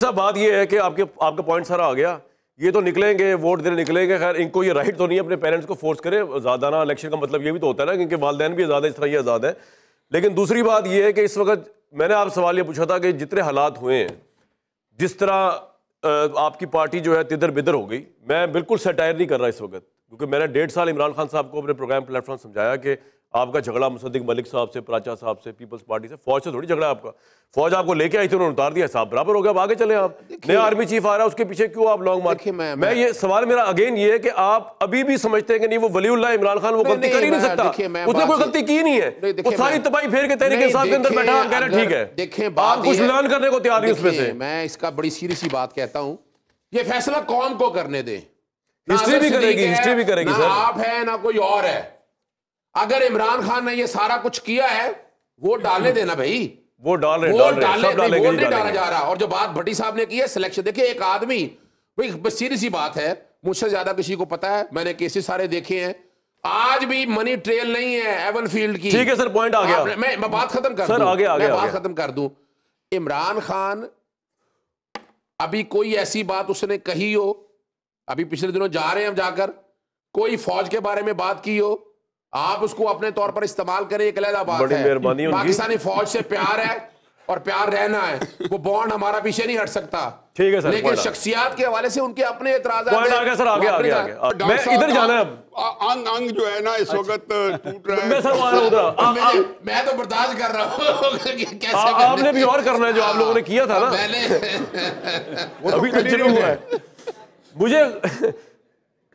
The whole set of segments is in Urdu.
بات یہ ہے کہ آپ کا پوائنٹ سارا آ گیا. یہ تو نکلیں گے ووٹ دینے نکلیں گے, خیر ان کو یہ رائٹ تو نہیں ہے اپنے پیرنٹس کو فورس کرے. آزادانہ الیکشن کا مطلب یہ بھی تو ہوتا ہے نا, کیونکہ والدین بھی آزاد ہیں, اس طرح یہ آزاد ہیں. لیکن دوسری بات یہ ہے کہ اس وقت میں نے آپ سوال یہ پوچھا تھا کہ جتنے حالات ہوئے ہیں, جس طرح آپ کی پارٹی جو ہے تدھر بدر ہو گئی, میں بالکل سیٹائر نہیں کر رہا اس وقت, کیونکہ میں نے 1.5 سال عمران خان صاحب کو اپنے پروگرام پلیٹ فارم سمجھایا کہ آپ کا جھگڑا مصدق ملک صاحب سے, پراچا صاحب سے, پیپلز پارٹی سے, فوج سے تھوڑی جھگڑا آپ کا. فوج آپ کو لے کے آئی تھی, انہوں نے اتار دیا, حساب برابر ہو گیا, اب آگے چلیں. آپ نیا آرمی چیف آ رہا ہے, اس کے پیچھے کیوں آپ لانگ مارچ. میں یہ سوال میرا اگین یہ ہے کہ آپ ابھی بھی سمجھتے ہیں کہ نہیں وہ ولی اللہ عمران خان وہ غلطی کر ہی نہیں سکتا, اس نے کوئی غلطی کی نہیں ہے, وہ ساری تباہی پھیر کے تحریک انصاف کے اندر بیٹھا, آپ کہہ رہے ٹھیک ہے. دیکھیں آپ کچھ لرن کرنے کو تیار نہیں اس میں سے. میں اس کا بڑی سیریس سی بات کہتا ہوں, یہ فیصلہ قوم کو کرنے دیں. ہسٹری بھی کرے گی, ہسٹری بھی کرے گی. نہ آپ ہے نہ کوئی اور ہے. اگر عمران خان نے یہ سارا کچھ کیا ہے, ووٹ ڈالنے دینا بھائی, وہ ڈال رہے ووٹ نہیں ڈالا جا رہا. اور جو بات بھٹی صاحب نے کی ہے سلیکشن, دیکھیں ایک آدمی, بس سیریس سی بات ہے, مجھ سے زیادہ کسی کو پتا ہے, میں نے کیسز سارے دیکھے ہیں, آج بھی منی ٹریل نہیں ہے ایون فیلڈ کی. ٹھیک ہے سر, پوائنٹ آ گیا. میں بات ختم کر دوں, میں بات ختم کر دوں. عمران خان ابھی کوئی ایسی بات اس نے کہی ہو, ابھی پچھلے دنوں جا رہے ہیں ہم, جا کر کوئی فوج کے بارے میں بات کی ہو, آپ اس کو اپنے طور پر استعمال کریں, ایک علیحدہ بات ہے. پاکستانی فوج سے پیار ہے اور پیار رہنا ہے, وہ بانڈ ہمارا پیچھے نہیں ہٹ سکتا. ٹھیک ہے سر, لیکن شخصیات کے حوالے سے ان کے اپنے اعتراضات ہیں. پوائنٹ آ گیا سر, آگے میں ادھر جانا ہے. انگ جو ہے نا اس وقت ٹوٹ رہا ہے. میں سر وہاں ادھر, میں تو برداشت کر رہا ہوں. آپ نے بھی اور کرنا ہے جو آپ لوگوں نے کیا تھا نا, ابھی تو شروع ہوا ہے. مجھے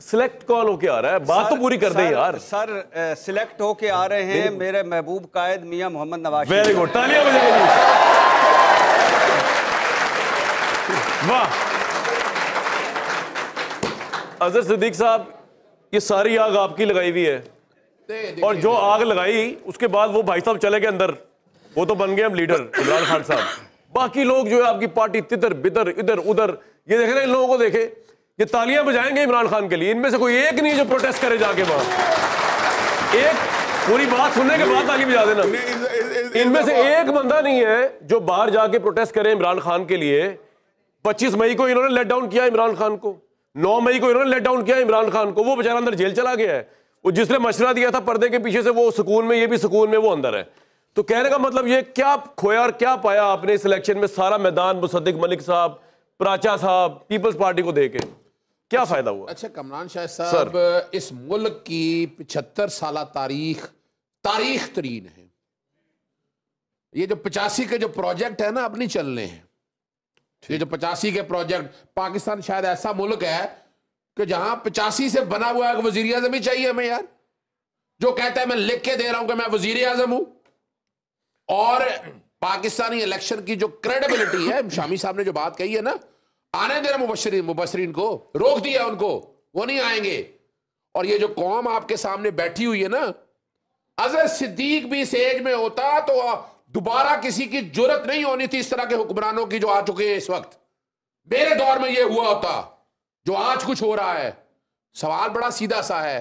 سلیکٹ کون ہو کے آ رہا ہے, بات تو پوری کر دیں یار. سر سلیکٹ ہو کے آ رہے ہیں میرے محبوب قائد میاں محمد نواز. ویری گڈ, تالیاں بجائیں گے. واہ اظہر صدیق صاحب, یہ ساری آگ آپ کی لگائی ہوئی ہے, اور جو آگ لگائی اس کے بعد وہ بھائی صاحب چلے گئے اندر, وہ تو بن گئے ہم لیڈر عمران خان صاحب. باقی لوگ جو ہے آپ کی پارٹی تدھر بدر ادھر ادھر, یہ دیکھ رہے ہیں ان لوگوں کو, دیکھیں یہ تالیاں بجائیں گے عمران خان کے لیے, ان میں سے کوئی ایک نہیں جو پروٹیسٹ کرے جا کے وہاں. ایک پوری بات سننے کے بعد تالی بجا دینا. ان میں سے ایک بندہ نہیں ہے جو باہر جا کے پروٹیسٹ کرے عمران خان کے لیے. 25 مئی کو انہوں نے لیٹ ڈاؤن کیا عمران خان کو, 9 مئی کو انہوں نے لیٹ ڈاؤن کیا عمران خان کو, وہ بیچارہ اندر جیل چلا گیا ہے. وہ جس نے مشورہ دیا تھا پردے کے پیچھے سے, وہ سکون میں, یہ بھی سکون میں, وہ اندر ہے. تو کہنے کا مطلب یہ کیا کھویا اور کیا پایا آپ نے اس الیکشن میں, سارا میدان مصدق ملک صاحب, پراچا صاحب, پیپلز پارٹی کو دے کے کیا فائدہ ہوا؟ اچھا کمران شاہ صاحب, اس ملک کی 75 سالہ تاریخ ترین ہے. یہ جو 85 کے جو پروجیکٹ ہے نا اب نہیں چلنے ہیں. یہ جو 85 کے پروجیکٹ, پاکستان شاید ایسا ملک ہے کہ جہاں 85 سے بنا ہوا ہے وزیر اعظم ہی چاہیے ہمیں یار, جو کہتا ہے میں لکھ کے دے رہا ہوں کہ میں وزیر اعظم ہوں. اور پاکستانی الیکشن کی جو کریڈیبلٹی ہے, شامی صاحب نے جو بات کہی ہے نا, آنے دے رہا مبشرین کو, روک دیا ان کو, وہ نہیں آئیں گے. اور یہ جو قوم آپ کے سامنے بیٹھی ہوئی ہے نا, اظہر صدیق بھی اس ایج میں ہوتا تو دوبارہ کسی کی جرت نہیں ہونی تھی اس طرح کے حکمرانوں کی جو آ چکے ہیں اس وقت. میرے دور میں یہ ہوا ہوتا جو آج کچھ ہو رہا ہے. سوال بڑا سیدھا سا ہے,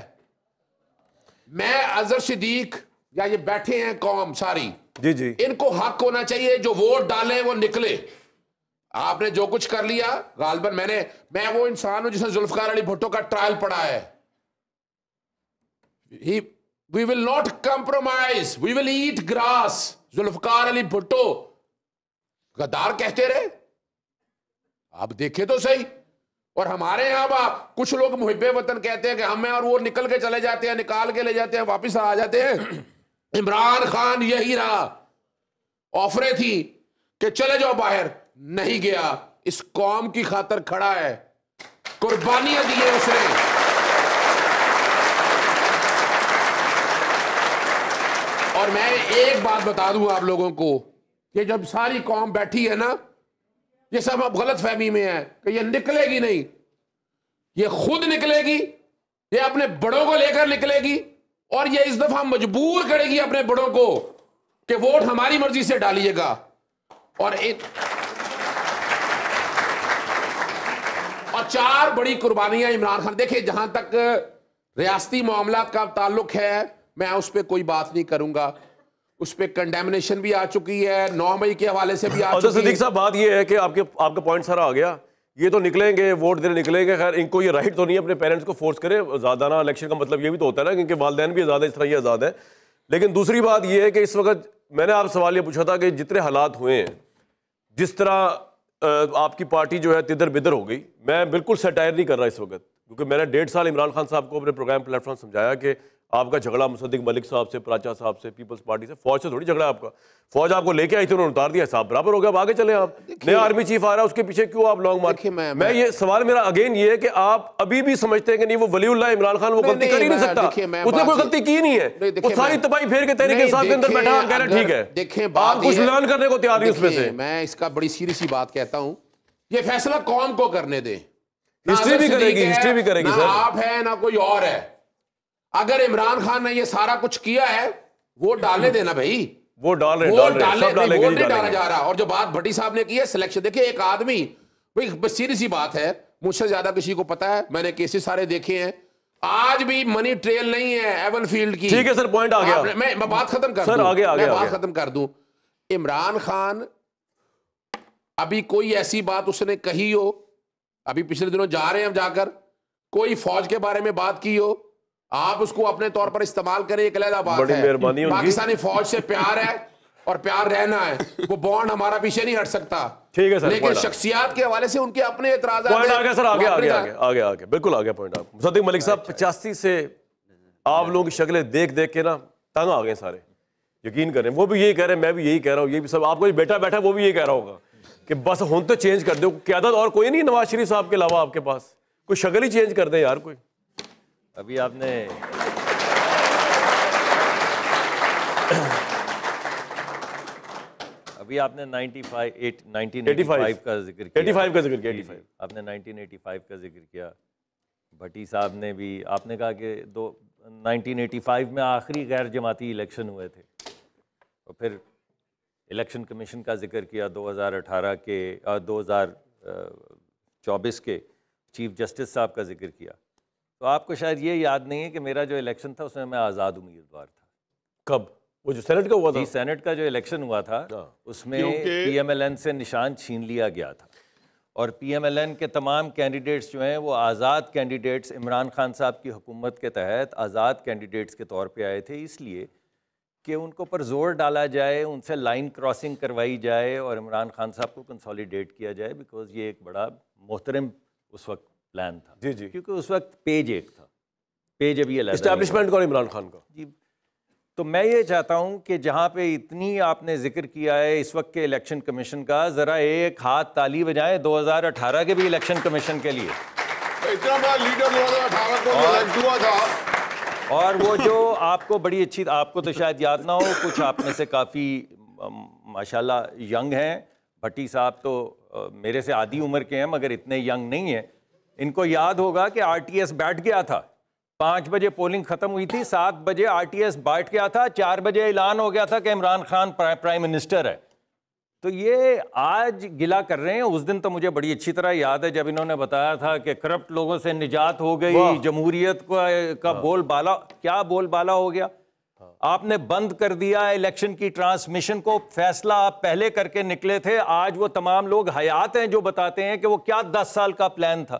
میں اظہر صدیق یا یہ بیٹھے ہیں قوم ساری, جی ان کو حق ہونا چاہیے جو ووٹ ڈالیں وہ نکلے. آپ نے جو کچھ کر لیا غالباً, میں وہ انسان ہوں جس نے ذوالفقار علی بھٹو کا ٹرائل پڑھا ہے. We will not compromise, we will eat grass. Zulfiqar Ali Bhutto غدار کہتے رہے, آپ دیکھیں تو صحیح. اور ہمارے یہاں کچھ لوگ محب وطن کہتے ہیں کہ ہمیں, اور وہ نکل کے چلے جاتے ہیں, نکال کے لے جاتے ہیں, واپس آ جاتے ہیں. عمران خان یہی رہا, آفریں تھی کہ چلے جاؤ باہر, نہیں گیا, اس قوم کی خاطر کھڑا ہے, قربانیاں دی ہیں اس نے. اور میں ایک بات بتا دوں آپ لوگوں کو کہ جب ساری قوم بیٹھی ہے نا, یہ سب اب غلط فہمی میں ہے کہ یہ نکلے گی نہیں, یہ خود نکلے گی, یہ اپنے بڑوں کو لے کر نکلے گی, اور یہ اس دفعہ مجبور کرے گی اپنے بڑوں کو کہ ووٹ ہماری مرضی سے ڈالیے گا. اور 4 بڑی قربانیاں عمران خان. دیکھیں جہاں تک ریاستی معاملات کا تعلق ہے میں اس پہ کوئی بات نہیں کروں گا. اس پہ کنڈیمنیشن بھی آ چکی ہے, 9 مئی کے حوالے سے بھی آ اور چکی ہے. صدیق صاحب بات یہ ہے کہ آپ کا پوائنٹ سارا آ گیا, یہ تو نکلیں گے ووٹ دینے نکلیں گے, خیر ان کو یہ رائٹ تو نہیں ہے اپنے پیرنٹس کو فورس کرے آزادانہ الیکشن کا مطلب یہ بھی تو ہوتا ہے نا, کیونکہ والدین بھی آزاد ہیں, اس طرح یہ آزاد ہے. لیکن دوسری بات یہ ہے کہ اس وقت میں نے آپ سوال یہ پوچھا تھا کہ جتنے حالات ہوئے ہیں, جس طرح آپ کی پارٹی جو ہے تدر بدر ہو گئی, میں بالکل سیٹائر نہیں کر رہا اس وقت, کیونکہ میں نے 1.5 سال عمران خان صاحب کو اپنے پروگرام پلیٹ فارم سمجھایا کہ آپ کا جھگڑا مصدق ملک صاحب سے, پراچا صاحب سے, پیپلز پارٹی سے, فوج سے تھوڑی جھگڑا ہے آپ کا. فوج آپ کو لے کے آئی تھی, انہوں نے اتار دیا, صاحب برابر ہو گیا, اب آگے چلیں. آپ نیا آرمی چیف آ رہا ہے, اس کے پیچھے کیوں آپ لانگ مارچ. میں یہ سوال میرا اگین یہ ہے کہ آپ ابھی بھی سمجھتے ہیں کہ نہیں وہ ولی اللہ عمران خان وہ غلطی کر ہی نہیں سکتا, اس نے کوئی غلطی کی نہیں ہے, وہ ساری تباہی پھیر کے تحریک انصاف کے اندر بیٹھا کہہ رہے ٹھیک ہے. دیکھیں آپ کچھ لرن کرنے کو تیار نہیں اس میں سے. میں اس کا بڑی سیریس سی بات کہتا ہوں, یہ فیصلہ قوم کو کرنے دیں. ہسٹری بھی کرے گی, ہسٹری بھی کرے گی. نہ آپ ہے نہ کوئی اور ہے. اگر عمران خان نے یہ سارا کچھ کیا ہے, ووٹ ڈالنے دینا بھائی, وہ ڈال رہے ووٹ نہیں ڈالا جا رہا. اور جو بات بھٹی صاحب نے کی ہے سلیکشن, دیکھیں ایک آدمی, بھائی سیدھی سی بات ہے, مجھ سے زیادہ کسی کو پتا ہے, میں نے کیسز سارے دیکھے ہیں, آج بھی منی ٹریل نہیں ہے ایون فیلڈ کی. ٹھیک ہے سر, پوائنٹ آ گیا, میں بات ختم کر سر, دوں, آگے میں بات ختم کر دوں. عمران خان ابھی کوئی ایسی بات اس نے کہی ہو, ابھی پچھلے دنوں جا رہے ہیں ہم, جا کر کوئی فوج کے بارے میں بات کی ہو, آپ اس کو اپنے طور پر استعمال کریں, ایک علیحدہ بات ہے. پاکستانی فوج سے پیار ہے اور پیار رہنا ہے, وہ بانڈ ہمارا پیچھے نہیں ہٹ سکتا. ٹھیک ہے سر, لیکن شخصیات کے حوالے سے ان کے اپنے اعتراضات ہیں. پوائنٹ آ گیا سر, آگے بالکل آ گیا پوائنٹ. آپ مصدق ملک صاحب 85 سے آپ لوگوں کی شکلیں دیکھ کے نا تنگ آ گئے سارے, یقین کریں. وہ بھی یہی کہہ رہے ہیں, میں بھی یہی کہہ رہا ہوں, یہ بھی سب آپ کو بیٹا بیٹھا وہ بھی یہی کہہ رہا ہوگا کہ بس ہوں تو چینج کر دو, قیادت اور کوئی نہیں نواز شریف صاحب کے علاوہ آپ کے پاس, کوئی شکل ہی چینج کر دیں یار کوئی. ابھی آپ نے ابھی آپ نے 1985 کا ذکر کیا, 85 کا ذکر کیا, آپ نے 1985 کا ذکر کیا. بھٹی صاحب نے بھی, آپ نے کہا کہ 1985 میں آخری غیر جماعتی الیکشن ہوئے تھے, اور پھر الیکشن کمیشن کا ذکر کیا 2018 کے 2024 کے چیف جسٹس صاحب کا ذکر کیا. تو آپ کو شاید یہ یاد نہیں ہے کہ میرا جو الیکشن تھا اس میں میں آزاد امیدوار تھا. کب؟ وہ جو سینٹ کا ہوا تھا, جی سینٹ کا جو الیکشن ہوا تھا اس میں پی ایم ایل این سے نشان چھین لیا گیا تھا, اور پی ایم ایل این کے تمام کینڈیڈیٹس جو ہیں وہ آزاد کینڈیڈیٹس عمران خان صاحب کی حکومت کے تحت آزاد کینڈیڈیٹس کے طور پہ آئے تھے, اس لیے کہ ان کو پر زور ڈالا جائے, ان سے لائن کراسنگ کروائی جائے اور عمران خان صاحب کو کنسالیڈیٹ کیا جائے, بیکاز یہ ایک بڑا محترم اس وقت پلان تھا. جی جی, کیونکہ اس وقت پیج ایک تھا, پیج ابھی علیحدہ اسٹیبلشمنٹ کا عمران خان کا. جی, تو میں یہ چاہتا ہوں کہ جہاں پہ اتنی آپ نے ذکر کیا ہے اس وقت کے الیکشن کمیشن کا, ذرا ایک ہاتھ تالی بجائیں 2018 کے بھی الیکشن کمیشن کے لیے. اتنا بڑا لیڈر 2018 کو الیکٹ ہوا تھا, اور وہ جو آپ کو بڑی اچھی, آپ کو تو شاید یاد نہ ہو, کچھ آپ میں سے کافی ماشاءاللہ ینگ ہیں, بھٹی صاحب تو میرے سے آدھی عمر کے ہیں مگر اتنے ینگ نہیں ہیں, ان کو یاد ہوگا کہ آر ٹی ایس بیٹھ گیا تھا, 5 بجے پولنگ ختم ہوئی تھی, 7 بجے آر ٹی ایس بیٹھ گیا تھا, 4 بجے اعلان ہو گیا تھا کہ عمران خان پرائم منسٹر ہے. تو یہ آج گلا کر رہے ہیں, اس دن تو مجھے بڑی اچھی طرح یاد ہے جب انہوں نے بتایا تھا کہ کرپٹ لوگوں سے نجات ہو گئی, جمہوریت کا بول بالا, کیا بول بالا ہو گیا. آپ نے بند کر دیا الیکشن کی ٹرانسمیشن کو, فیصلہ آپ پہلے کر کے نکلے تھے. آج وہ تمام لوگ حیات ہیں جو بتاتے ہیں کہ وہ کیا 10 سال کا پلان تھا.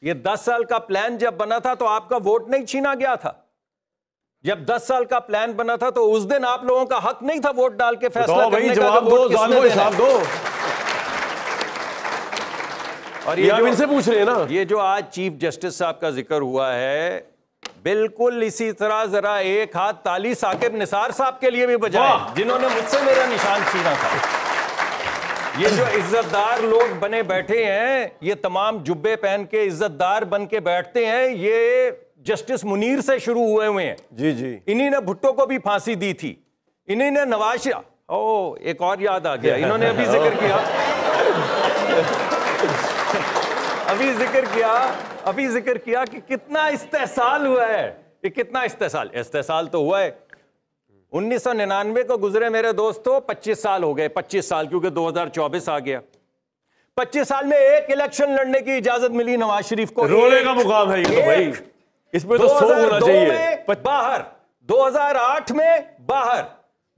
یہ 10 سال کا پلان جب بنا تھا تو آپ کا ووٹ نہیں چھینا گیا تھا. جب 10 سال کا پلان بنا تھا تو اس دن آپ لوگوں کا حق نہیں تھا ووٹ ڈال کے فیصلہ کرنے کا. جواب دو, ظالموں حساب دو. اور ان سے پوچھ رہے ہیں نا, یہ جو آج چیف جسٹس صاحب کا ذکر ہوا ہے, بالکل اسی طرح ذرا ایک ہاتھ تالی ثاقب نثار صاحب کے لیے بھی بجائیں, جنہوں نے مجھ سے میرا نشان چھینا تھا. یہ جو عزت دار لوگ بنے بیٹھے ہیں, یہ تمام جبے پہن کے عزت دار بن کے بیٹھتے ہیں, یہ جسٹس منیر سے شروع ہوئے ہیں. جی جی, انہی نے بھٹو کو بھی پھانسی دی تھی, انہی نے نواز ایک اور یاد آ گیا, انہوں نے ابھی ذکر کیا کہ کتنا استحصال ہوا ہے. یہ کتنا استحصال تو ہوا ہے. 1999 کو گزرے میرے دوستو, 25 سال ہو گئے, 25 سال, کیونکہ 2024 آ گیا. 25 سال میں ایک الیکشن لڑنے کی اجازت ملی نواز شریف کو. رونے کا مقام ہے یہ تو بھائی, اس پہ تو 100 ہونا چاہیے. باہر 2008 میں باہر,